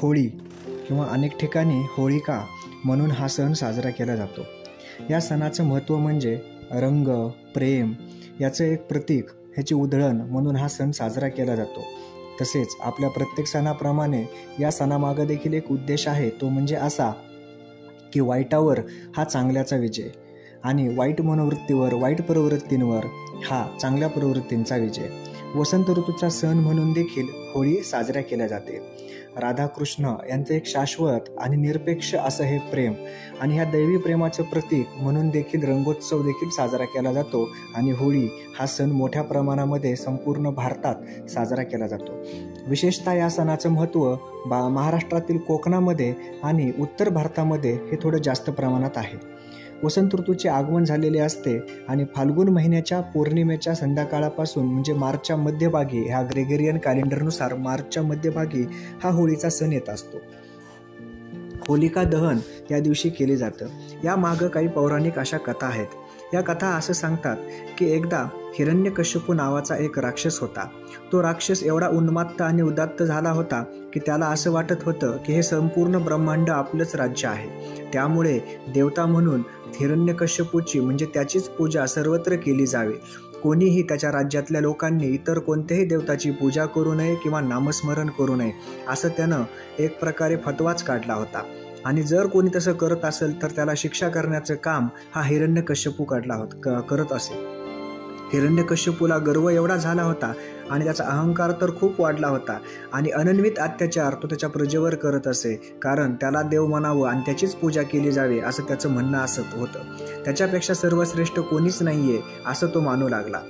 होळी किंवा अनेक ठिकाणी होळिका म्हणून हा सण साजरा केला जातो. या सणाचं महत्त्व म्हणजे रंग, प्रेम याचं एक प्रतीक, ह्याची उधळण म्हणून हा सण साजरा केला जातो. तसेच आपल्या प्रत्येक सणाप्रमाणे या सणामागं देखील एक उद्देश आहे, तो म्हणजे असा की वाईटावर हा चांगल्याचा विजय आणि वाईट मनोवृत्तीवर, वाईट प्रवृत्तींवर हा चांगल्या प्रवृत्तींचा विजय. वसंत ऋतूचा सण म्हणून देखील होळी साजरा केल्या जाते. राधाकृष्ण यांचं एक शाश्वत आणि निरपेक्ष असं हे प्रेम आणि ह्या दैवी प्रेमाचं प्रतीक म्हणून देखील रंगोत्सव देखील साजरा केला जातो आणि होळी हा सण मोठ्या प्रमाणामध्ये संपूर्ण भारतात साजरा केला जातो. विशेषतः या सणाचं महत्त्व महाराष्ट्रातील कोकणामध्ये आणि उत्तर भारतामध्ये हे थोडं जास्त प्रमाणात आहे. वसंत ऋतूचे आगमन झालेले असते आणि फाल्गुन महिन्याच्या पौर्णिमेच्या संध्याकाळापासून म्हणजे मार्चच्या मध्यभागी, ह्या ग्रेगरियन कॅलेंडरनुसार मार्चच्या मध्यभागी हा होळीचा सण येत असतो. होलिका दहन या दिवशी केले जातं. या मागं काही पौराणिक अशा कथा आहेत. या कथा असं सांगतात की एकदा हिरण्यकश्यपू नावाचा एक राक्षस होता. तो राक्षस एवढा उन्मत्त आणि उदात्त झाला होता की त्याला असं वाटत होतं की हे संपूर्ण ब्रह्मांड आपलंच राज्य आहे. त्यामुळे देवता म्हणून हिरण्यकश्यपूची म्हणजे त्याचीच पूजा सर्वत्र केली जावी. कोणीही त्याच्या राज्यातल्या लोकांनी इतर कोणत्याही देवताची पूजा करू नये किंवा नामस्मरण करू नये असं त्यानं एक प्रकारे फतवाच काढला होता. आणि जर कोणी तसं करत असेल तर त्याला शिक्षा करण्याचं काम हा हिरण्यकश्यपू करत असे. हिरण्यकश्यपूला गर्व एवढा झाला होता आणि त्याचा अहंकार तर खूप वाढला होता आणि अनन्वित अत्याचार तो त्याच्या प्रजेवर करत असे, कारण त्याला देव म्हणावं आणि त्याचीच पूजा केली जावी असं त्याचं म्हणणं असत होतं. त्याच्यापेक्षा सर्वश्रेष्ठ कोणीच नाहीये असं तो मानू लागला.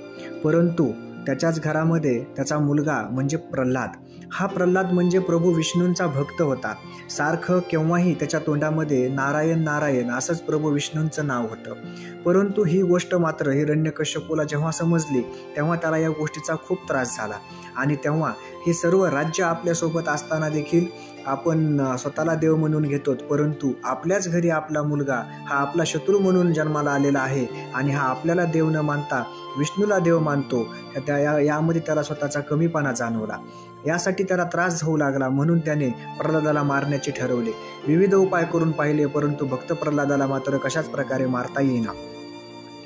परंतु त्याच्याच घरामध्ये त्याचा मुलगा म्हणजे प्रल्हाद, हा प्रल्हाद म्हणजे प्रभू विष्णूंचा भक्त होता. सारखं केव्हाही त्याच्या तोंडामध्ये नारायण नारायण असंच प्रभू विष्णूंचं नाव होतं. परंतु ही गोष्ट मात्र हिरण्यकश्यपूला जेव्हा समजली तेव्हा त्याला या गोष्टीचा खूप त्रास झाला आणि तेव्हा हे सर्व राज्य आपल्यासोबत असताना देखील आपण स्वतःला देव म्हणून घेतो, परंतु आपल्याच घरी आपला मुलगा हा आपला शत्रू म्हणून जन्माला आलेला आहे आणि हा आपल्याला देव न मानता विष्णूला देव मानतो. यामध्ये त्याला स्वतःचा कमीपणा जाणवला. यासाठी त्याला त्रास होऊ लागला. म्हणून त्याने प्रल्हादाला मारण्याचे ठरवले. विविध उपाय करून पाहिले, परंतु भक्त प्रल्हादाला मात्र कशाच प्रकारे मारता येईना.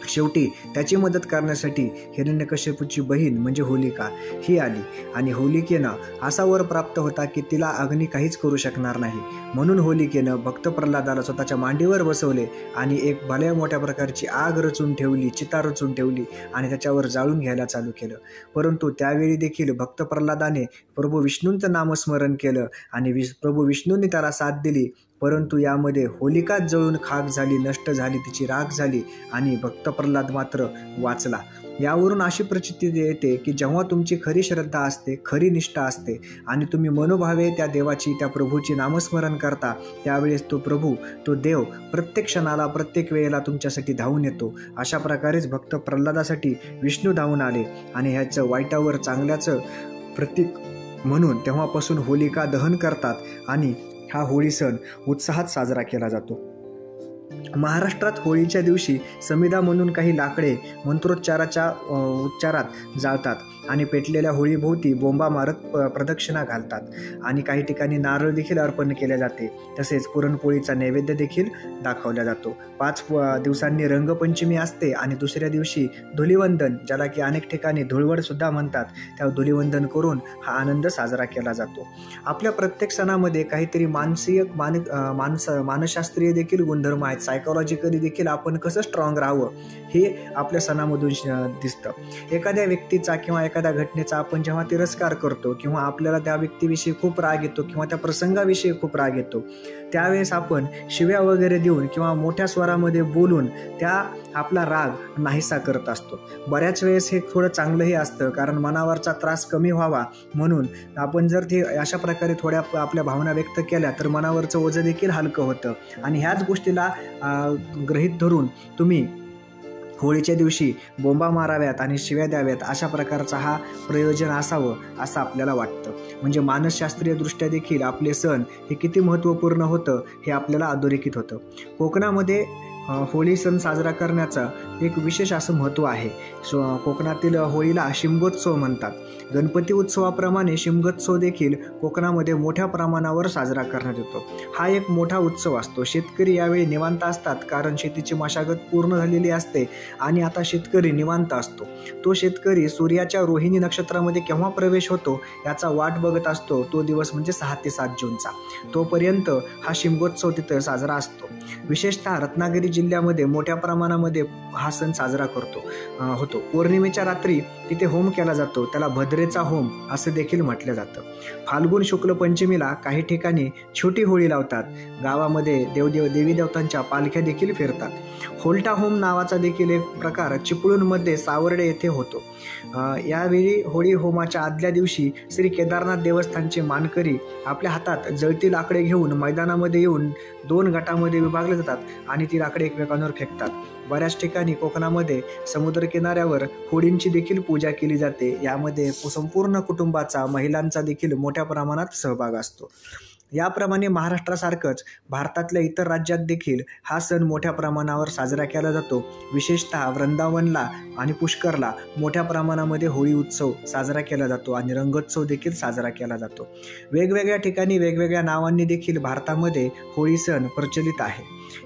शेवटी त्याची मदत करण्यासाठी हिरण्यकश्यपूची बहीण म्हणजे होलिका ही आली आणि होलिकेनं असा वर प्राप्त होता की तिला अग्नी काहीच करू शकणार नाही. म्हणून होलिकेनं भक्त प्रल्हादाला स्वतःच्या मांडीवर बसवले आणि एक भल्या मोठ्या प्रकारची आग रचून ठेवली, चिता रचून ठेवली आणि त्याच्यावर जाळून घ्यायला चालू केलं. परंतु त्यावेळी देखील भक्त प्रल्हादाने प्रभू विष्णूंचं नामस्मरण केलं आणि प्रभू विष्णूंनी त्याला साथ दिली. परंतु यामध्ये होलिकाच जळून खाक झाली, नष्ट झाली, तिची राख झाली आणि भक्त प्रल्हाद मात्र वाचला. यावरून अशी प्रचिती येते की जेव्हा तुमची खरी श्रद्धा असते, खरी निष्ठा असते आणि तुम्ही मनोभावे त्या देवाची, त्या प्रभूची नामस्मरण करता, त्यावेळेस तो प्रभू, तो देव प्रत्येक क्षणाला, प्रत्येक वेळेला तुमच्यासाठी धावून येतो. अशा प्रकारेच भक्त प्रल्हादासाठी विष्णू धावून आले आणि ह्याचं वाईटावर चांगल्याचं प्रतीक म्हणून तेव्हापासून होलिका दहन करतात आणि हा होळी सण उत्साहात साजरा केला जातो. महाराष्ट्रात होळीच्या दिवशी समिधा म्हणून काही लाकडे मंत्रोच्चाराच्या उच्चारात जाळतात आणि पेटलेल्या होळीभोवती बोंबा मारत प्रदक्षिणा घालतात आणि काही ठिकाणी नारळ देखील अर्पण केले जाते. तसेच पुरणपोळीचा नैवेद्य देखील दाखवला जातो. 5 दिवसांनी रंगपंचमी असते आणि दुसऱ्या दिवशी धुलिवंदन, ज्याला की अनेक ठिकाणी धुळवड सुद्धा म्हणतात, त्या धुलिवंदन करून हा आनंद साजरा केला जातो. आपल्या प्रत्येक सणामध्ये काहीतरी मानसशास्त्रीय देखील गुणधर्म आहेत. सायकोलॉजिकली देखील आपण कसं स्ट्रॉंग राहावं हे आपल्या सणामधून दिसतं. एखाद्या व्यक्तीचा किंवा एखाद्या घटनेचा आपण जेव्हा तिरस्कार करतो किंवा आपल्याला त्या व्यक्तीविषयी खूप राग येतो किंवा त्या प्रसंगाविषयी खूप राग येतो, त्यावेळेस आपण शिव्या वगैरे देऊन किंवा मोठ्या स्वरामध्ये बोलून त्या आपला राग नाहीसा करत असतो. बऱ्याच वेळेस हे थोडं चांगलंही असतं, कारण मनावरचा त्रास कमी व्हावा म्हणून आपण जर ते अशा प्रकारे थोड्या आपल्या भावना व्यक्त केल्या तर मनावरचं ओझं देखील हलकं होतं. आणि ह्याच गोष्टीला गृहीत धरून तुम्ही होळीच्या दिवशी बोंबा माराव्यात आणि शिव्या द्याव्यात, अशा प्रकारचा हा प्रयोजन असावं असं आपल्याला वाटतं. म्हणजे मानसशास्त्रीयदृष्ट्या देखील आपले सण हे किती महत्त्वपूर्ण होतं हे आपल्याला अधोरेखित होतं. कोकणामध्ये होळी सण साजरा करण्याचा एक विशेष असं महत्त्व आहे. कोकणातील होळीला शिमगोत्सव म्हणतात. गणपती उत्सवाप्रमाणे शिमगोत्सव देखील कोकणामध्ये मोठ्या प्रमाणावर साजरा करण्यात येतो. हा एक मोठा उत्सव असतो. शेतकरी यावेळी निवांत असतात, कारण शेतीची मशागत पूर्ण झालेली असते आणि आता शेतकरी निवांत असतो. तो शेतकरी सूर्याच्या रोहिणी नक्षत्रामध्ये केव्हा प्रवेश होतो याचा वाट बघत असतो. तो दिवस म्हणजे 6 ते 7 जूनचा. तोपर्यंत हा शिमगोत्सव तिथं साजरा असतो. विशेषतः रत्नागिरी जिल्ह्यामध्ये मोठ्या प्रमाणामध्ये हा सण साजरा होतो. पौर्णिमेच्या रात्री तिथे होम केला जातो. त्याला भद्रेचा होम असं देखील म्हटलं जातं. फाल्गुन शुक्ल पंचमीला काही ठिकाणी छोटी होळी लावतात. गावामध्ये देवी देवतांच्या पालख्या देखील फिरतात. होल्टा होम नावाचा देखील एक प्रकार चिपळूणमध्ये सावर्डे येथे होतो. यावेळी होळी होमाच्या आदल्या दिवशी श्री केदारनाथ देवस्थानचे मानकरी आपल्या हातात जळती लाकडे घेऊन मैदानामध्ये येऊन 2 गटामध्ये विभागले जातात आणि ती लाकडे एकमेकांवर फेकतात. बऱ्याच ठिकाणी कोकणामध्ये समुद्रकिनाऱ्यावर होळींची देखील पूजा केली जाते. यामध्ये संपूर्ण कुटुंबाचा, महिलांचा देखील मोठ्या प्रमाणात सहभाग असतो. याप्रमाणे महाराष्ट्रासारखंच भारतातल्या इतर राज्यात देखील हा सण मोठ्या प्रमाणावर साजरा केला जातो. विशेषतः वृंदावनला आणि पुष्करला मोठ्या प्रमाणामध्ये होळी उत्सव साजरा केला जातो आणि रंगोत्सव देखील साजरा केला जातो. वेगवेगळ्या ठिकाणी वेगवेगळ्या नावांनी देखील भारतामध्ये होळी सण प्रचलित आहे.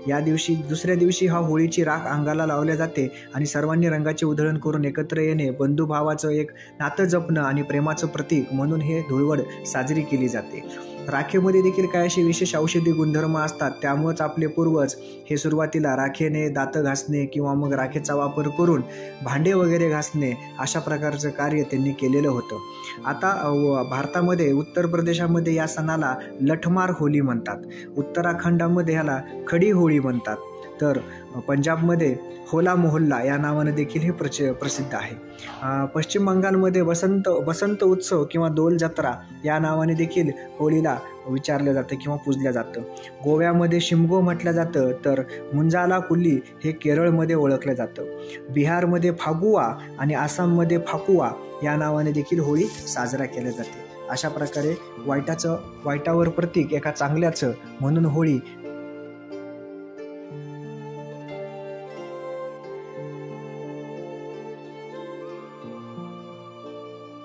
या दिवशी दुसऱ्या दिवशी हा होळीची राख अंगाला लावल्या जाते आणि सर्वांनी रंगाचे उधळण करून एकत्र येणे, बंधुभावाचं एक नातं जपणं आणि प्रेमाचं प्रतीक म्हणून हे धुळवड साजरी केली जाते. राखेमध्ये देखील काही असे विशेष औषधी गुणधर्म असतात. त्यामुळेच आपले पूर्वज हे सुरुवातीला राखेने दातं घासणे किंवा मग राखेचा वापर करून भांडे वगैरे घासणे अशा प्रकारचं कार्य त्यांनी केलेलं होतं. आता भारतामध्ये उत्तर प्रदेशामध्ये या सणाला लठमार होळी म्हणतात. उत्तराखंडामध्ये ह्याला खडी होळी म्हणतात. तर पंजाबमध्ये होला मोहल्ला या नावानं देखील हे प्रसिद्ध आहे. पश्चिम बंगालमध्ये बसंत उत्सव किंवा दोल जत्रा या नावाने देखील होळीला विचारलं जातं किंवा पूजलं जातं. गोव्यामध्ये शिमगो म्हटलं जातं, तर मुंजाला कुल्ली हे केरळमध्ये ओळखलं जातं. बिहारमध्ये फागुआ आणि आसाममध्ये फाकुआ या नावाने देखील होळी साजरा केली जाते. अशा प्रकारे वाईटावर प्रतीक एका चांगल्याचं म्हणून होळी